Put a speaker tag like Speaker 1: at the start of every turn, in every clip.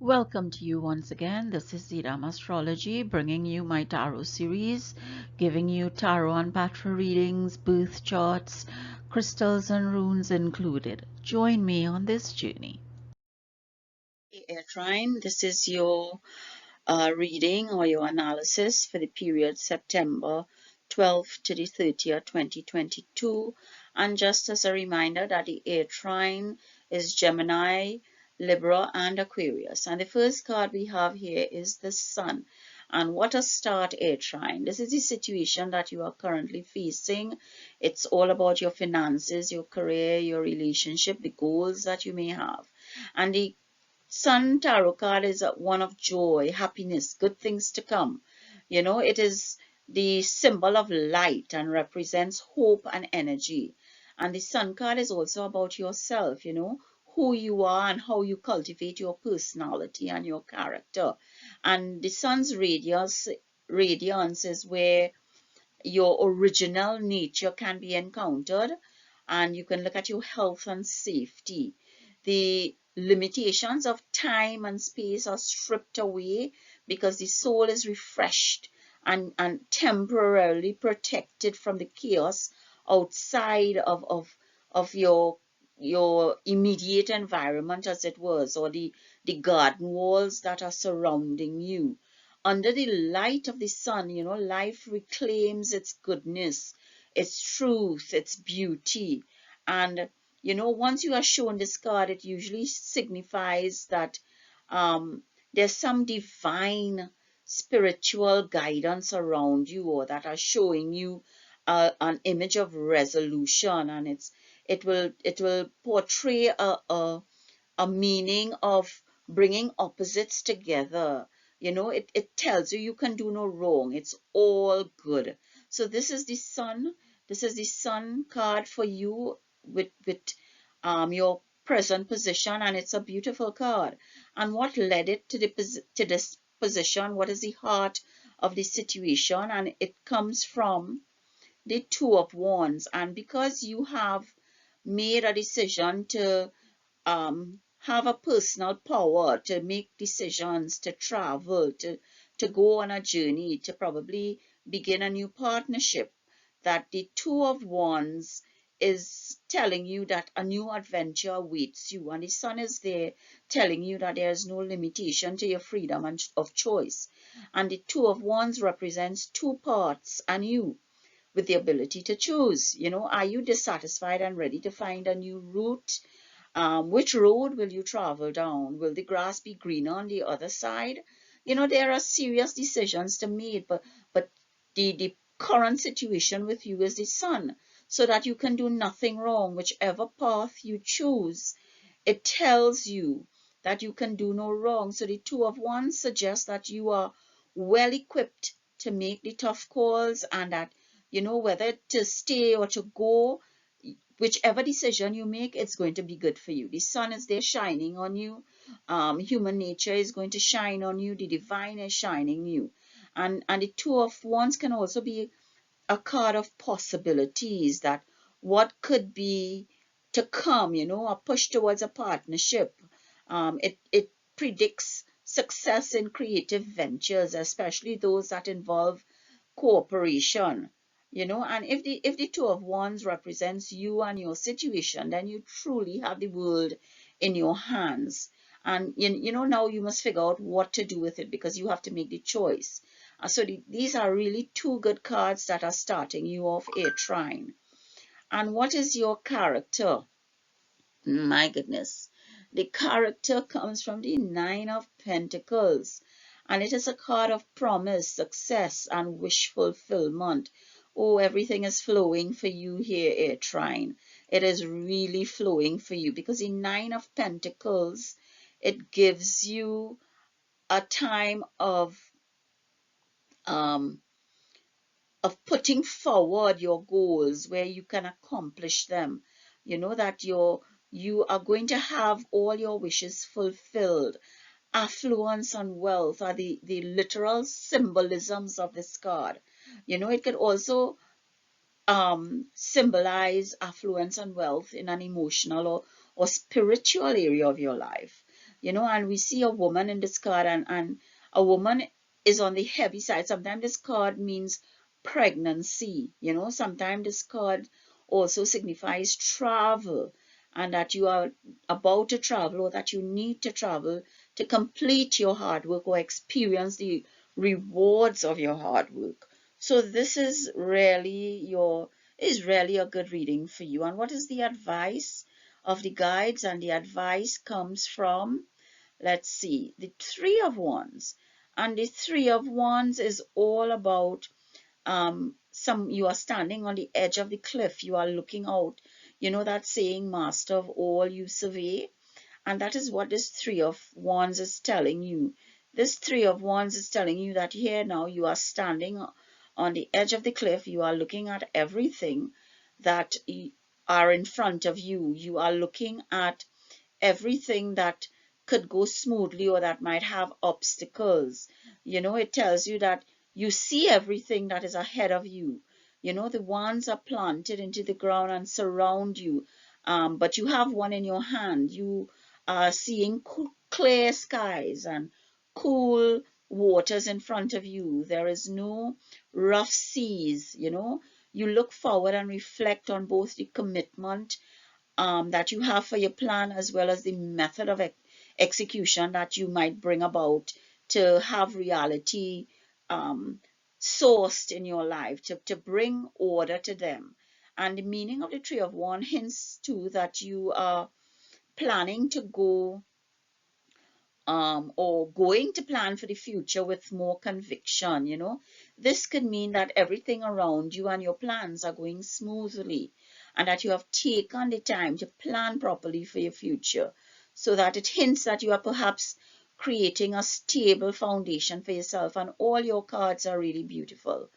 Speaker 1: Welcome to you once again. This is Astrology, bringing you my tarot series, giving you tarot and patra readings, birth charts, crystals and runes included. Join me on this journey.
Speaker 2: Trine, this is your reading or your analysis for the period September 12th to the 30th, 2022. And just as a reminder that the air trine is Gemini, Libra, and Aquarius. And the first card we have here is the Sun. And what a start, air trine. This is the situation that you are currently facing. It's all about your finances, your career, your relationship, the goals that you may have. And the Sun tarot card is one of joy, happiness, good things to come. You know, it is the symbol of light and represents hope and energy. And the Sun card is also about yourself, you know, who you are and how you cultivate your personality and your character. And the Sun's radiance is where your original nature can be encountered, and you can look at your health and safety. The limitations of time and space are stripped away because the soul is refreshed and temporarily protected from the chaos outside of your immediate environment, as it was, or the garden walls that are surrounding you. Under the light of the sun, you know, life reclaims its goodness, its truth, its beauty. And, you know, once you are shown this card, it usually signifies that there's some divine spiritual guidance around you, or that are showing you an image of resolution, and it will portray a meaning of bringing opposites together. You know, it tells you can do no wrong. It's all good. So this is the sun. This is the sun card for you with your present position, and it's a beautiful card. And what led it to this position? What is the heart of the situation? And it comes from the Two of Wands. And because you have made a decision to have a personal power to make decisions, to travel, to go on a journey, to probably begin a new partnership, that the Two of Wands is telling you that a new adventure awaits you, and the Sun is there telling you that there is no limitation to your freedom of choice. And the Two of Wands represents two parts and you, with the ability to choose. You know, are you dissatisfied and ready to find a new route? Which road will you travel down? Will the grass be greener on the other side? You know, there are serious decisions to make, but the current situation with you is the sun, so that you can do nothing wrong. Whichever path you choose, it tells you that you can do no wrong. So the Two of Wands suggests that you are well equipped to make the tough calls, and that, you know, whether to stay or to go, whichever decision you make, it's going to be good for you. The sun is there shining on you. Human nature is going to shine on you. The divine is shining you. And the Two of Wands can also be a card of possibilities, that what could be to come, you know, a push towards a partnership. It predicts success in creative ventures, especially those that involve cooperation. You know, and if the Two of Wands represents you and your situation, then you truly have the world in your hands. And you know, now you must figure out what to do with it, because you have to make the choice. So these are really two good cards that are starting you off, a trine. And what is your character? My goodness, the character comes from the Nine of Pentacles, and it is a card of promise, success, and wish fulfillment. Oh, everything is flowing for you here, air trine. It is really flowing for you, because the Nine of Pentacles, it gives you a time um, of putting forward your goals where you can accomplish them. You know that you are going to have all your wishes fulfilled. Affluence and wealth are the literal symbolisms of this card. You know, it could also symbolize affluence and wealth in an emotional or spiritual area of your life. you know, and we see a woman in this card, and a woman is on the heavy side. Sometimes this card means pregnancy, you know, sometimes this card also signifies travel, and that you are about to travel, or that you need to travel to complete your hard work or experience the rewards of your hard work. So this is really a good reading for you. And what is the advice of the guides? And the advice comes from, let's see, the Three of Wands. And the Three of Wands is all about you are standing on the edge of the cliff, you are looking out, you know that saying, master of all you survey. And that is what this Three of Wands is telling you. This Three of Wands is telling you that here now you are standing on the edge of the cliff, you are looking at everything that are in front of you, you are looking at everything that could go smoothly or that might have obstacles. You know, it tells you that you see everything that is ahead of you. You know, the wands are planted into the ground and surround you, but you have one in your hand. You are seeing clear skies and cool waters in front of you. There is no rough seas, you know. You look forward and reflect on both the commitment that you have for your plan, as well as the method of execution that you might bring about to have reality um, sourced in your life, to bring order to them. And the meaning of the Tree of Wands hints too that you are planning to go or going to plan for the future with more conviction. You know, this could mean that everything around you and your plans are going smoothly, and that you have taken the time to plan properly for your future, so that it hints that you are perhaps creating a stable foundation for yourself. And all your cards are really beautiful.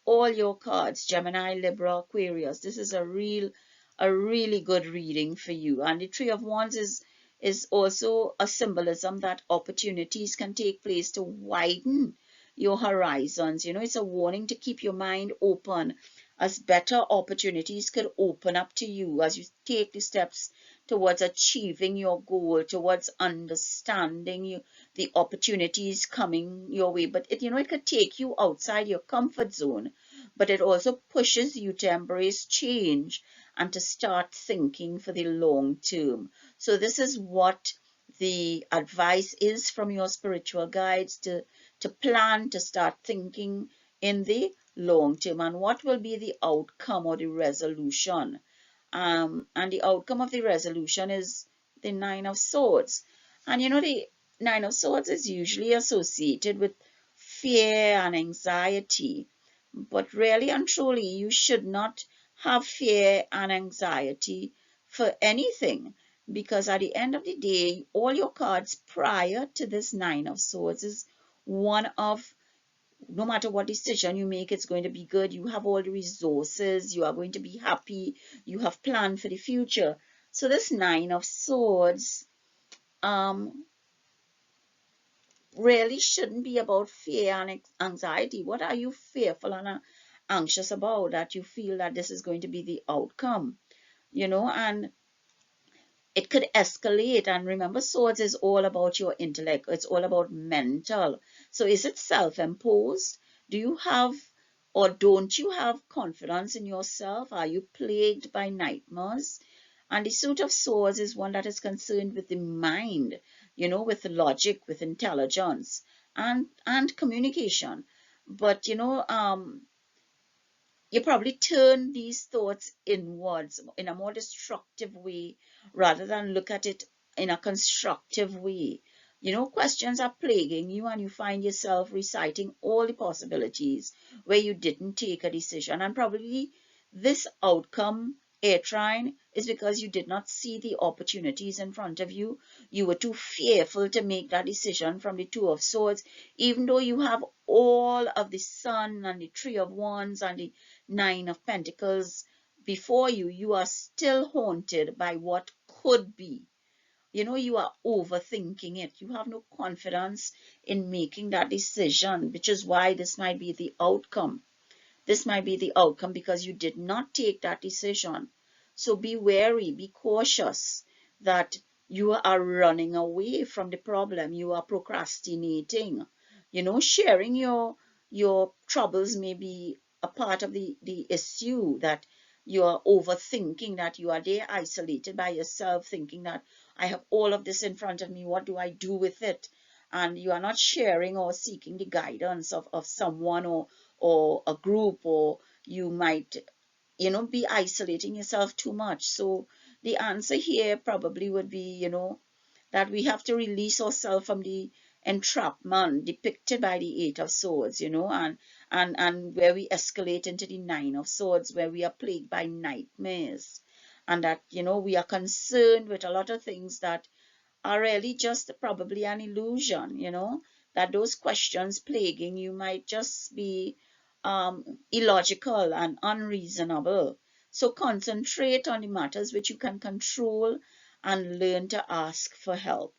Speaker 2: All your cards, Gemini, Libra, Aquarius. This is a really good reading for you. And the Tree of Wands is also a symbolism that opportunities can take place to widen your horizons. You know, it's a warning to keep your mind open, as better opportunities could open up to you as you take the steps towards achieving your goal, towards understanding the opportunities coming your way. But it, you know, it could take you outside your comfort zone, but it also pushes you to embrace change and to start thinking for the long term. So this is what the advice is from your spiritual guides, to plan, to start thinking in the long term. And what will be the outcome or the resolution? And the outcome of the resolution is the Nine of Swords. And you know, the Nine of Swords is usually associated with fear and anxiety. But really and truly, you should not have fear and anxiety for anything, because at the end of the day, all your cards prior to this Nine of Swords is one of, no matter what decision you make, it's going to be good. You have all the resources, you are going to be happy, you have planned for the future. So this Nine of Swords really shouldn't be about fear and anxiety. What are you fearful and anxious about that you feel that this is going to be the outcome? You know, and it could escalate. And remember, swords is all about your intellect, it's all about mental. So is it self-imposed? Do you have, or don't you have, confidence in yourself? Are you plagued by nightmares? And the Suit of Swords is one that is concerned with the mind, you know, with logic, with intelligence, and communication. But you know, you probably turn these thoughts inwards in a more destructive way, rather than look at it in a constructive way. You know, questions are plaguing you, and you find yourself reciting all the possibilities where you didn't take a decision. And probably this outcome, Trine, is because you did not see the opportunities in front of you. You were too fearful to make that decision from the Two of Swords, even though you have all of the Sun and the Three of Wands and the Nine of Pentacles before you. You are still haunted by what could be. You know, you are overthinking it. You have no confidence in making that decision, which is why this might be the outcome. This might be the outcome because you did not take that decision. So be wary, be cautious that you are running away from the problem. You are procrastinating. Sharing your troubles may be a part of the issue, that you are overthinking, that you are there isolated by yourself, thinking that I have all of this in front of me, what do I do with it? And you are not sharing or seeking the guidance of someone, or a group, or you might be isolating yourself too much. So the answer here probably would be, that we have to release ourselves from the entrapment depicted by the Eight of Swords, and where we escalate into the Nine of Swords, where we are plagued by nightmares, and that, we are concerned with a lot of things that are really just probably an illusion, that those questions plaguing you might just be illogical and unreasonable. So concentrate on the matters which you can control and learn to ask for help.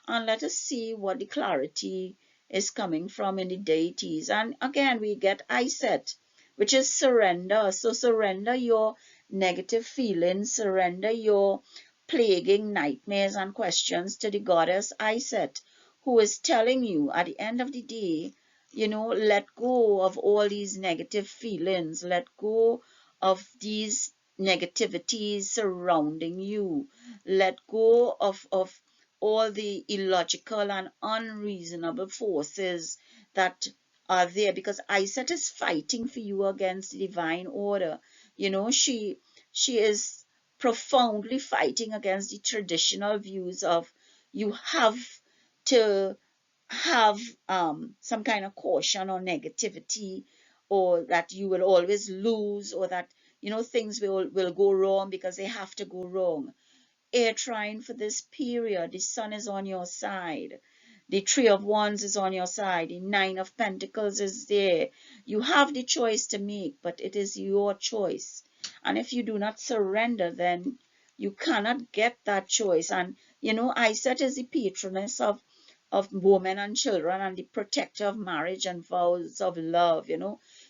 Speaker 2: And let us see what the clarity is coming from in the deities. And again, we get I set, which is surrender. So surrender your negative feelings, surrender your plaguing nightmares and questions to the goddess Iset, who is telling you at the end of the day, let go of all these negative feelings, let go of these negativities surrounding you, let go of all the illogical and unreasonable forces that are there, because Iset is fighting for you against the divine order. She is profoundly fighting against the traditional views of you have to have some kind of caution or negativity, or that you will always lose, or that things will go wrong because they have to go wrong. Air Trine, for this period, the sun is on your side. The Three of Wands is on your side. The Nine of Pentacles is there. You have the choice to make, but it is your choice. And if you do not surrender, then you cannot get that choice. And, Iset is the patroness of women and children, and the protector of marriage and vows of love.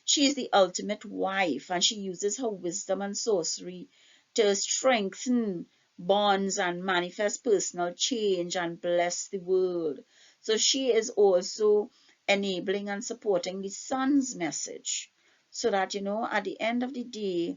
Speaker 2: She is the ultimate wife, and she uses her wisdom and sorcery to strengthen bonds and manifest personal change and bless the world. So she is also enabling and supporting the sun's message, so that, at the end of the day,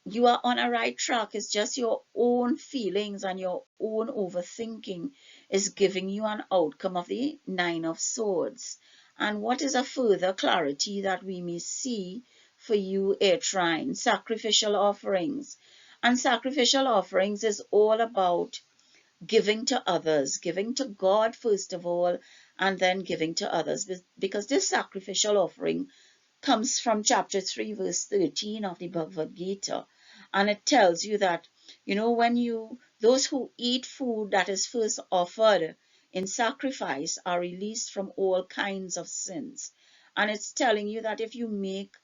Speaker 2: you are on a right track. It's just your own feelings and your own overthinking is giving you an outcome of the Nine of Swords. And what is a further clarity that we may see for you, Air Trine? Sacrificial offerings. And sacrificial offerings is all about giving to others, giving to God first of all, and then giving to others. Because this sacrificial offering comes from chapter 3, verse 13 of the Bhagavad Gita. And it tells you that, those who eat food that is first offered in sacrifice are released from all kinds of sins. And it's telling you that if you make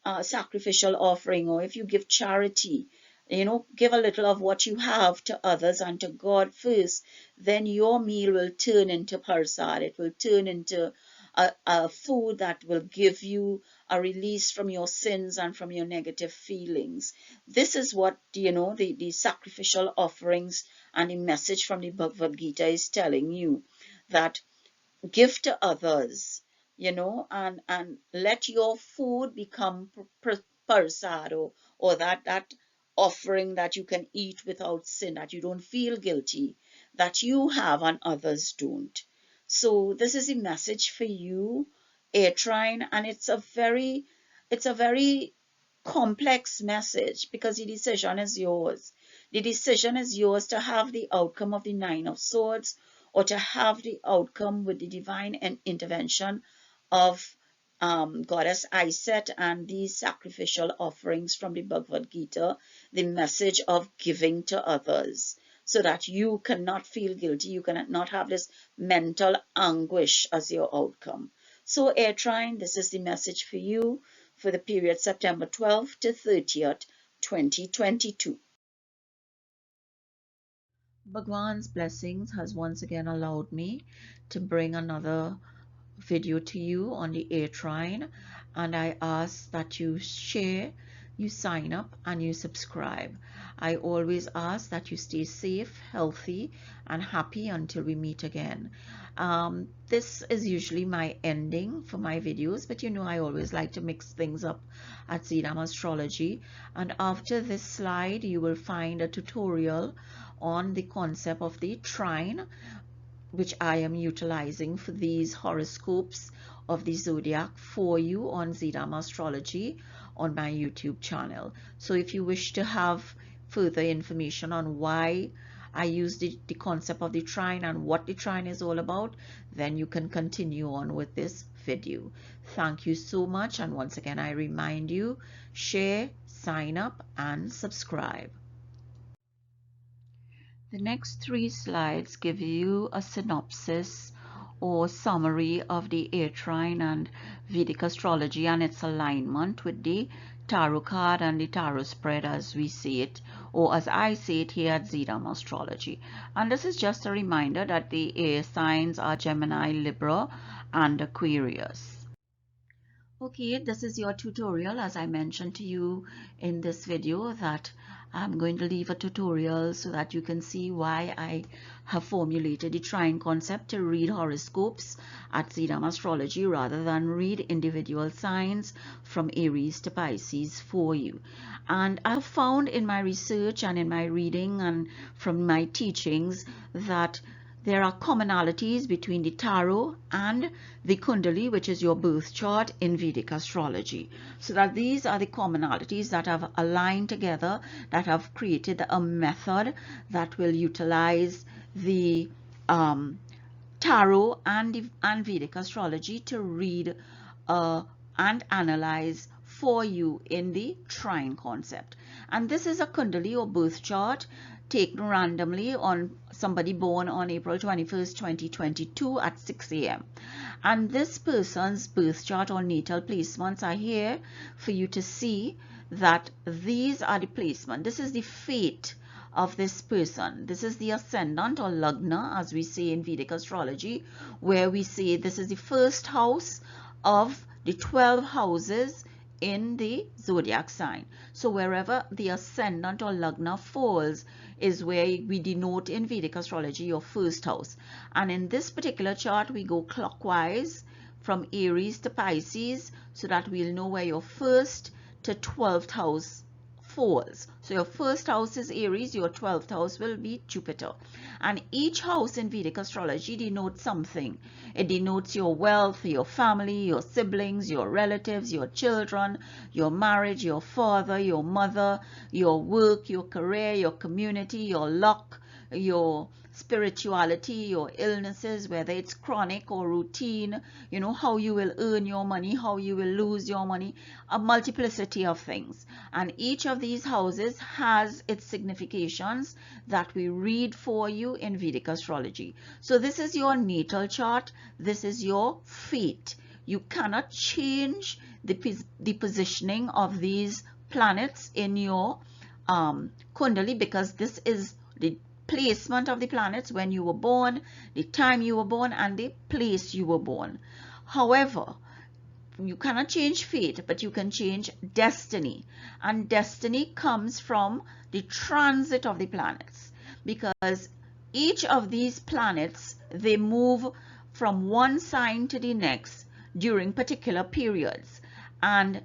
Speaker 2: a sacrificial offering, or if you give charity, give a little of what you have to others and to God first, then your meal will turn into prasad. It will turn into a food that will give you a release from your sins and from your negative feelings. This is what, the sacrificial offerings and the message from the Bhagavad Gita is telling you, that give to others, and let your food become prasad, or that offering that you can eat without sin, that you don't feel guilty, that you have and others don't. So this is a message for you, Air Trine, and it's a very complex message, because the decision is yours. The decision is yours to have the outcome of the Nine of Swords, or to have the outcome with the divine intervention of Goddess Iset and these sacrificial offerings from the Bhagavad Gita, the message of giving to others, so that you cannot feel guilty, you cannot have this mental anguish as your outcome. So, Air Trine, this is the message for you for the period September 12th to 30th, 2022.
Speaker 1: Bhagwan's blessings has once again allowed me to bring another video to you on the Air Trine, and I ask that you share you sign up and you subscribe. I always ask that you stay safe, healthy, and happy until we meet again. This is usually my ending for my videos, but you know I always like to mix things up at Zidam Astrology. And after this slide, you will find a tutorial on the concept of the trine, which I am utilizing for these horoscopes of the zodiac for you on Zidam Astrology on my YouTube channel. So if you wish to have further information on why I use the concept of the trine and what the trine is all about, then you can continue on with this video. Thank you so much, and once again I remind you, share, sign up, and subscribe. The next 3 slides give you a synopsis or summary of the air trine and Vedic astrology and its alignment with the tarot card and the tarot spread as we see it, or as I see it here at Zidam Astrology. And this is just a reminder that the air signs are Gemini, Libra, and Aquarius. Okay, this is your tutorial. As I mentioned to you in this video, that I'm going to leave a tutorial so that you can see why I have formulated the trine concept to read horoscopes at Zidam Astrology rather than read individual signs from Aries to Pisces for you. And I've found in my research and in my reading and from my teachings that there are commonalities between the tarot and the Kundali, which is your birth chart in Vedic astrology. So that these are the commonalities that have aligned together, that have created a method that will utilize the tarot and Vedic astrology to read and analyze for you in the trine concept. And this is a Kundali or birth chart taken randomly on somebody born on April 21st, 2022 at 6 a.m. And this person's birth chart or natal placements are here for you to see that these are the placement. This is the fate of this person. This is the ascendant or lagna, as we say in Vedic astrology, where we say this is the first house of the 12 houses in the zodiac sign. So wherever the ascendant or lagna falls is where we denote in Vedic astrology your first house. And in this particular chart we go clockwise from Aries to Pisces so that we'll know where your first to 12th house falls. So your first house is Aries, your 12th house will be Jupiter. And each house in Vedic astrology denotes something. It denotes your wealth, your family, your siblings, your relatives, your children, your marriage, your father, your mother, your work, your career, your community, your luck, your spirituality, your illnesses, whether it's chronic or routine, you know, how you will earn your money, how you will lose your money, a multiplicity of things. And each of these houses has its significations that we read for you in Vedic astrology. So this is your natal chart. This is your fate. You cannot change the positioning of these planets in your Kundali, because this is the placement of the planets when you were born, the time you were born, and the place you were born. However, you cannot change fate, but you can change destiny. And destiny comes from the transit of the planets, because each of these planets, they move from one sign to the next during particular periods. And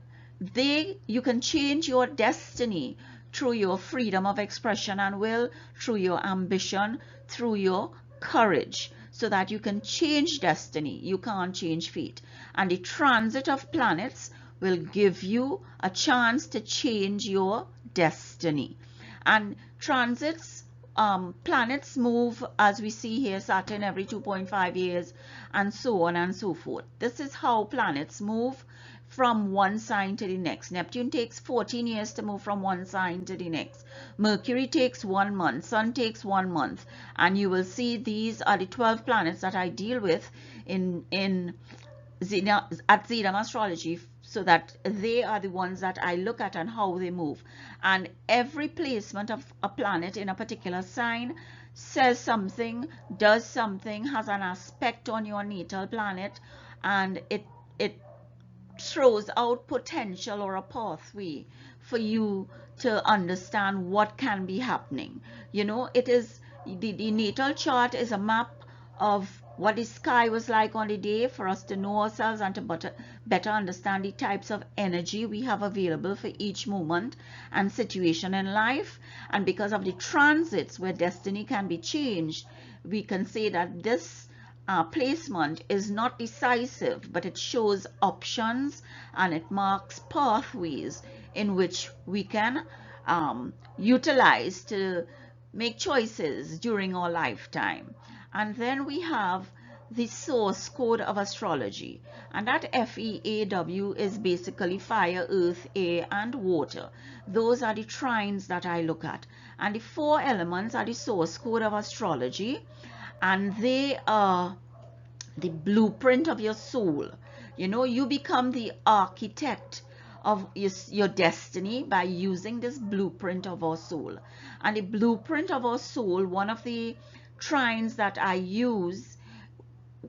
Speaker 1: you can change your destiny through your freedom of expression and will, through your ambition, through your courage, so that you can change destiny. You can't change fate. And the transit of planets will give you a chance to change your destiny. And transits, planets move, as we see here, Saturn every 2.5 years, and so on and so forth. This is how planets move from one sign to the next. Neptune takes 14 years to move from one sign to the next. Mercury takes 1 month. Sun takes 1 month. And you will see these are the 12 planets that I deal with at Zidam Astrology, so that they are the ones that I look at and how they move. And every placement of a planet in a particular sign says something, does something, has an aspect on your natal planet, and it throws out potential or a pathway for you to understand what can be happening. You know, it is the natal chart is a map of what the sky was like on the day for us to know ourselves and to better understand the types of energy we have available for each moment and situation in life. And because of the transits where destiny can be changed, we can say that this placement is not decisive, but it shows options and it marks pathways in which we can utilize to make choices during our lifetime. And then we have the source code of astrology, and that FEAW is basically fire, earth, air, and water. Those are the trines that I look at, and the 4 elements are the source code of astrology, and they are the blueprint of your soul. You know, you become the architect of your destiny by using this blueprint of our soul. And the blueprint of our soul, one of the trines that I use,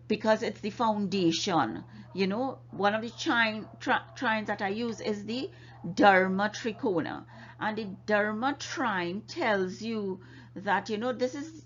Speaker 1: because it's the foundation, you know, one of the trines that I use is the Dharma Trikona. And the Dharma trine tells you that, you know, this is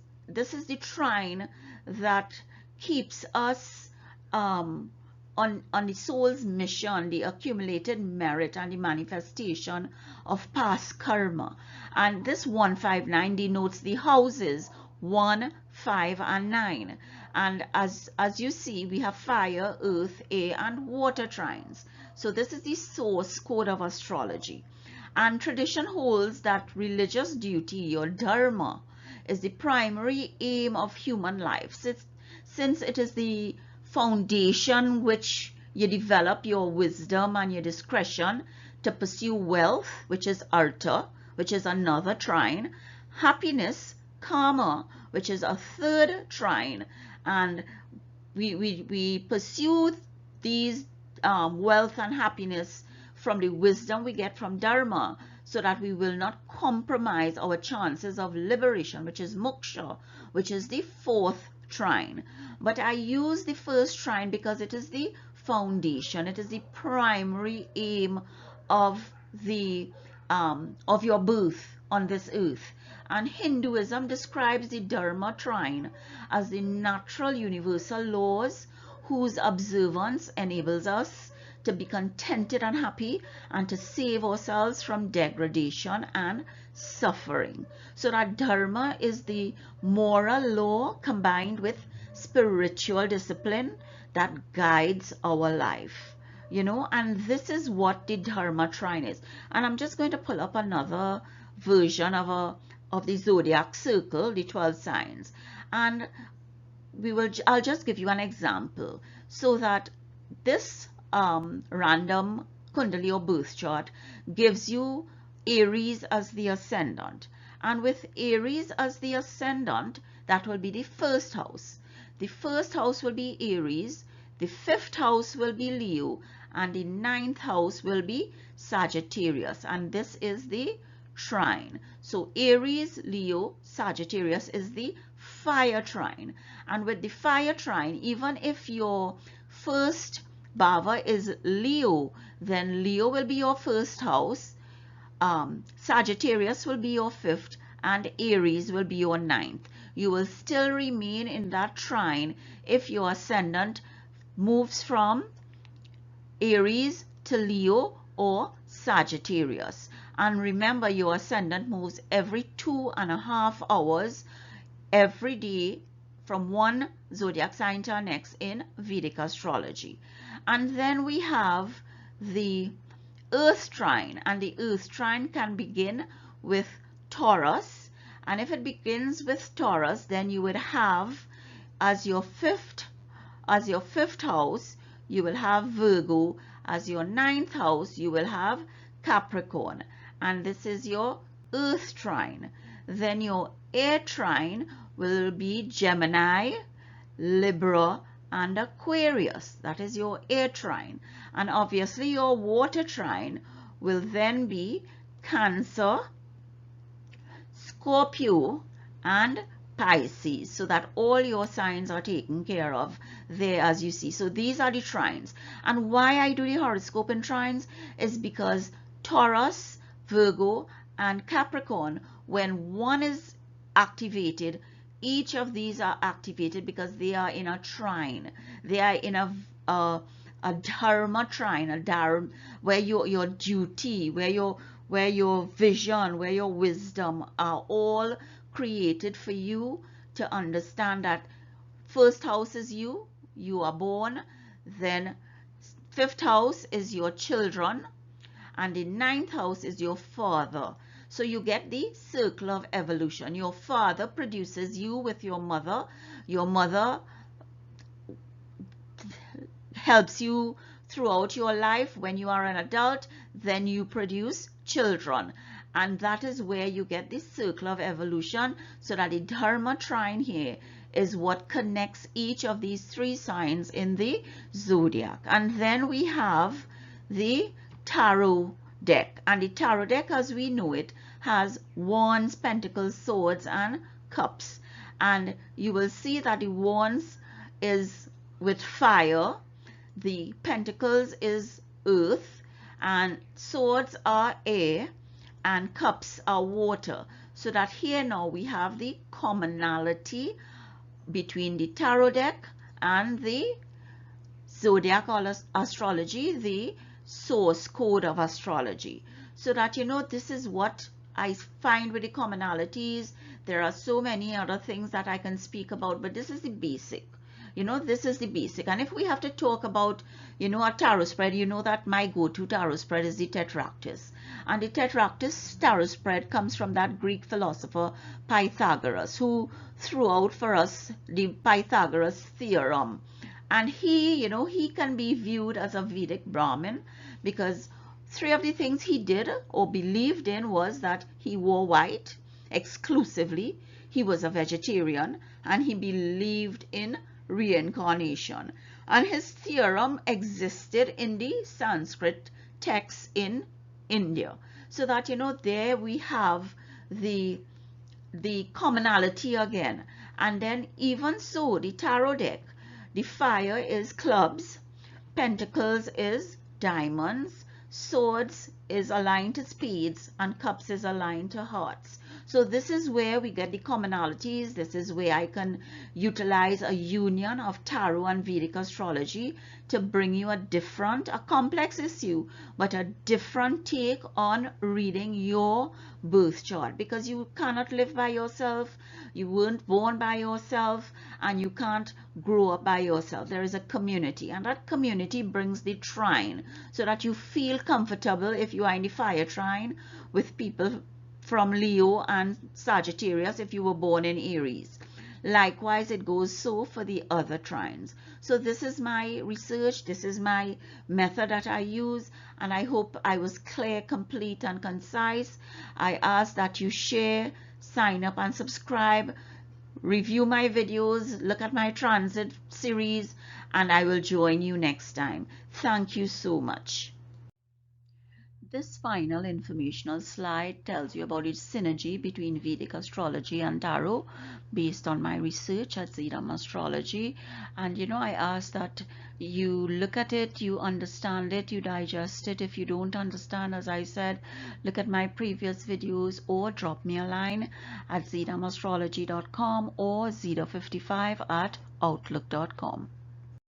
Speaker 1: the trine that keeps us on the soul's mission, the accumulated merit and the manifestation of past karma. And this 159 denotes the houses 1, 5, and 9. And as you see, we have fire, earth, air, and water trines. So this is the source code of astrology. And tradition holds that religious duty or dharma is the primary aim of human life, since it is the foundation which you develop your wisdom and your discretion to pursue wealth, which is artha, which is another trine, happiness, karma, which is a third trine, and we pursue these wealth and happiness from the wisdom we get from dharma, so that we will not compromise our chances of liberation, which is moksha, which is the 4th trine. But I use the 1st trine because it is the foundation, it is the primary aim of your birth on this earth. And Hinduism describes the Dharma trine as the natural universal laws whose observance enables us to be contented and happy and to save ourselves from degradation and suffering. So that dharma is the moral law combined with spiritual discipline that guides our life, you know, and this is what the dharma trine is. And I'm just going to pull up another version of the zodiac circle, the 12 signs, and I'll just give you an example so that this random Kundalini or birth chart gives you Aries as the ascendant. And with Aries as the ascendant, that will be the 1st house. The 1st house will be Aries, the 5th house will be Leo, and the 9th house will be Sagittarius. And this is the trine. So Aries, Leo, Sagittarius is the fire trine. And with the fire trine, even if your first bhava is Leo, then Leo will be your 1st house, Sagittarius will be your 5th, and Aries will be your 9th. You will still remain in that trine if your ascendant moves from Aries to Leo or Sagittarius. And remember, your ascendant moves every 2.5 hours every day from one zodiac sign to the next in Vedic astrology. And then we have the Earth trine, and the Earth trine can begin with Taurus, and if it begins with Taurus, then you would have as your fifth house, you will have Virgo. As your 9th house, you will have Capricorn, and this is your Earth trine. Then your air trine will be Gemini, Libra, and Aquarius. That is your air trine. And obviously your water trine will then be Cancer, Scorpio, and Pisces, so that all your signs are taken care of there, as you see. So these are the trines. And why I do the horoscope in trines is because Taurus, Virgo, and Capricorn, when one is activated, each of these are activated because they are in a trine. They are in a dharma trine, a dharma, where your duty, where your vision, where your wisdom are all created for you to understand that first house is you are born, then fifth house is your children, and the ninth house is your father. So you get the circle of evolution. Your father produces you with your mother helps you throughout your life. When you are an adult, then you produce children, and that is where you get this circle of evolution. So that the dharma trine here is what connects each of these three signs in the zodiac. And then we have the tarot deck, and the tarot deck as we know it has wands, pentacles, swords, and cups. And you will see that the wands is with fire, the pentacles is earth, and swords are air, and cups are water. So that here now we have the commonality between the tarot deck and the zodiac astrology, the source code of astrology. So that this is what I find with the commonalities. There are so many other things that I can speak about, but this is the basic. This is the basic. And if we have to talk about, a tarot spread, that my go-to tarot spread is the Tetractys. And the Tetractys tarot spread comes from that Greek philosopher Pythagoras, who threw out for us the Pythagoras theorem. And he can be viewed as a Vedic Brahmin, because three of the things he did or believed in was that he wore white exclusively, he was a vegetarian, and he believed in reincarnation. And his theorem existed in the Sanskrit texts in India. So that there we have the commonality again. And then even so, the tarot deck, the fire is clubs, pentacles is diamonds, swords is aligned to spades, and cups is aligned to hearts. So this is where we get the commonalities. This is where I can utilize a union of tarot and Vedic astrology to bring you a complex issue, but a different take on reading your birth chart, because you cannot live by yourself, you weren't born by yourself, and you can't grow up by yourself. There is a community, and that community brings the trine, so that you feel comfortable if you are in the fire trine with people from Leo and Sagittarius if you were born in Aries. Likewise, it goes so for the other trines. So this is my research, this is my method that I use, and I hope I was clear, complete, and concise. I ask that you share, sign up, and subscribe. Review my videos, look at my transit series, and I will join you next time. Thank you so much. This final informational slide tells you about its synergy between Vedic astrology and tarot based on my research at Zeram Astrology. And I ask that you look at it, you understand it, you digest it. If you don't understand, as I said, look at my previous videos or drop me a line at ZeramAstrology.com or Zeta55 at Outlook.com.